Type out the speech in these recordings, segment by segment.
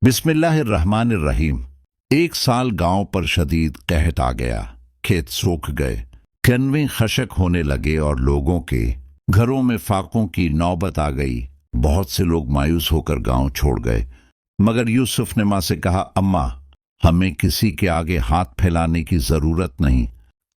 بسم اللہ الرحمن الرحیم۔ ایک سال گاؤں پر شدید قحط آ گیا، کھیت سوکھ گئے، کنویں خشک ہونے لگے اور لوگوں کے گھروں میں فاقوں کی نوبت آ گئی۔ بہت سے لوگ مایوس ہو کر گاؤں چھوڑ گئے، مگر یوسف نے ماں سے کہا، اماں، ہمیں کسی کے آگے ہاتھ پھیلانے کی ضرورت نہیں،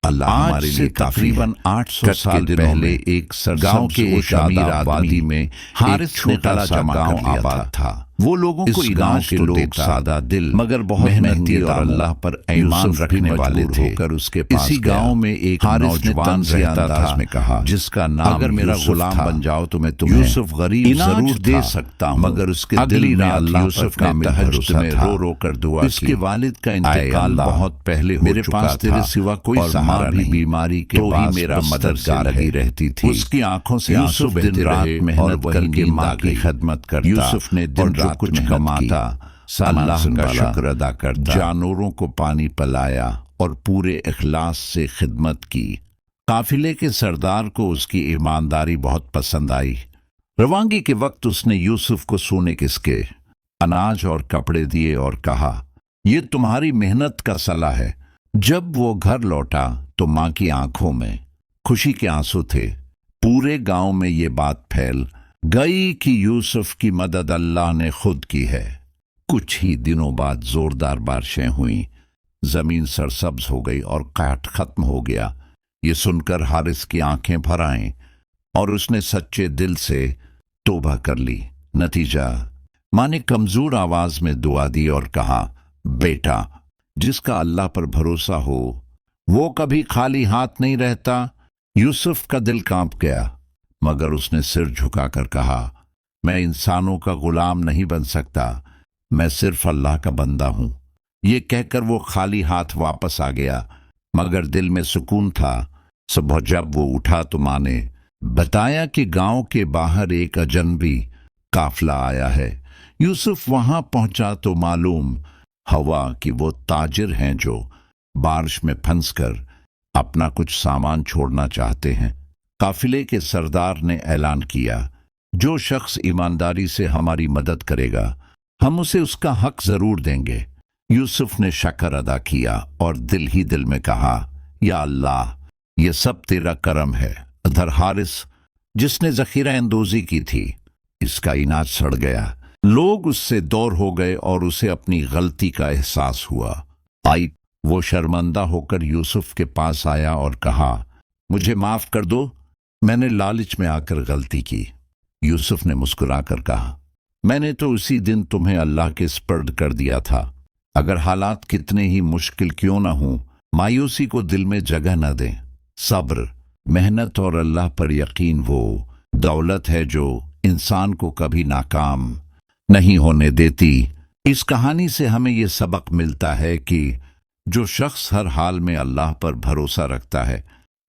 اللہ ہمارے لیے تقریباً 800 سال پہلے ایک گاؤں کے ایک امیر آبادی میں حارث چھوٹا سا گاؤں آباد تھا۔ وہ لوگوں کو گاؤں کے لوگ سادہ دل مگر بہت محنتی اور اللہ پر ایمان رکھنے والے تھے۔ اس کے پاس اسی گاؤں میں ایک نوجوان رہتا تھا جس کا نام اگر میرا غلام بن جاؤ تو میں تمہیں یوسف غریب ضرور دے سکتا ہوں، مگر اس کے دل میں اللہ یوسف کا تہجد میں رو رو کر دعا کی، اس کے والد کا انتقال بہت پہلے ہو چکا تھا، تیرے سوا کوئی سہارا نہیں، بیماری کے بعد میرا مددگار لگی رہتی تھی۔ اس کی آنکھوں سے یوسف دن رات محنت کر کے ماں کی خدمت کرتا، یوسف نے دن رات کچھ کماتا، اللہ کا شکر ادا کرتا، جانوروں کو پانی پلایا اور پورے اخلاص سے خدمت کی۔ قافلے کے سردار کو اس کی ایمانداری بہت پسند آئی۔ روانگی کے وقت اس نے یوسف کو سونے کے اناج اور کپڑے دیے اور کہا، یہ تمہاری محنت کا صلہ ہے۔ جب وہ گھر لوٹا تو ماں کی آنکھوں میں خوشی کے آنسو تھے۔ پورے گاؤں میں یہ بات پھیل گئی کہ یوسف کی مدد اللہ نے خود کی ہے۔ کچھ ہی دنوں بعد زوردار بارشیں ہوئیں، زمین سرسبز ہو گئی اور قحط ختم ہو گیا۔ یہ سن کر حارث کی آنکھیں بھر آئیں اور اس نے سچے دل سے توبہ کر لی۔ نتیجہ، ماں نے کمزور آواز میں دعا دی اور کہا، بیٹا، جس کا اللہ پر بھروسہ ہو وہ کبھی خالی ہاتھ نہیں رہتا۔ یوسف کا دل کانپ گیا، مگر اس نے سر جھکا کر کہا، میں انسانوں کا غلام نہیں بن سکتا، میں صرف اللہ کا بندہ ہوں۔ یہ کہہ کر وہ خالی ہاتھ واپس آ گیا، مگر دل میں سکون تھا۔ صبح جب وہ اٹھا تو ماں نے بتایا کہ گاؤں کے باہر ایک اجنبی قافلہ آیا ہے۔ یوسف وہاں پہنچا تو معلوم ہوا کہ وہ تاجر ہیں جو بارش میں پھنس کر اپنا کچھ سامان چھوڑنا چاہتے ہیں۔ قافلے کے سردار نے اعلان کیا، جو شخص ایمانداری سے ہماری مدد کرے گا ہم اسے اس کا حق ضرور دیں گے۔ یوسف نے شکر ادا کیا اور دل ہی دل میں کہا، یا اللہ، یہ سب تیرا کرم ہے۔ ادھر حارث، جس نے ذخیرہ اندوزی کی تھی، اس کا اناج سڑ گیا۔ لوگ اس سے دور ہو گئے اور اسے اپنی غلطی کا احساس ہوا۔ وہ شرمندہ ہو کر یوسف کے پاس آیا اور کہا، مجھے معاف کر دو، میں نے لالچ میں آ کر غلطی کی۔ یوسف نے مسکرا کر کہا، میں نے تو اسی دن تمہیں اللہ کے سپرد کر دیا تھا۔ اگر حالات کتنے ہی مشکل کیوں نہ ہوں، مایوسی کو دل میں جگہ نہ دیں۔ صبر، محنت اور اللہ پر یقین وہ دولت ہے جو انسان کو کبھی ناکام نہیں ہونے دیتی۔ اس کہانی سے ہمیں یہ سبق ملتا ہے کہ جو شخص ہر حال میں اللہ پر بھروسہ رکھتا ہے،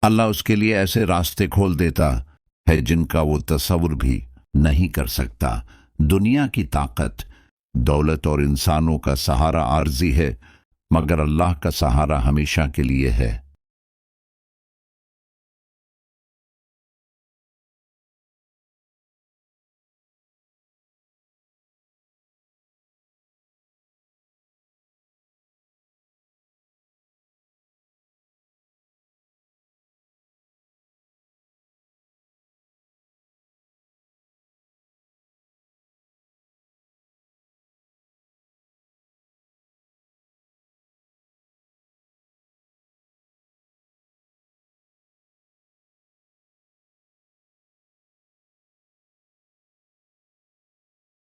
اللہ اس کے لیے ایسے راستے کھول دیتا ہے جن کا وہ تصور بھی نہیں کر سکتا۔ دنیا کی طاقت، دولت اور انسانوں کا سہارا عارضی ہے، مگر اللہ کا سہارا ہمیشہ کے لیے ہے۔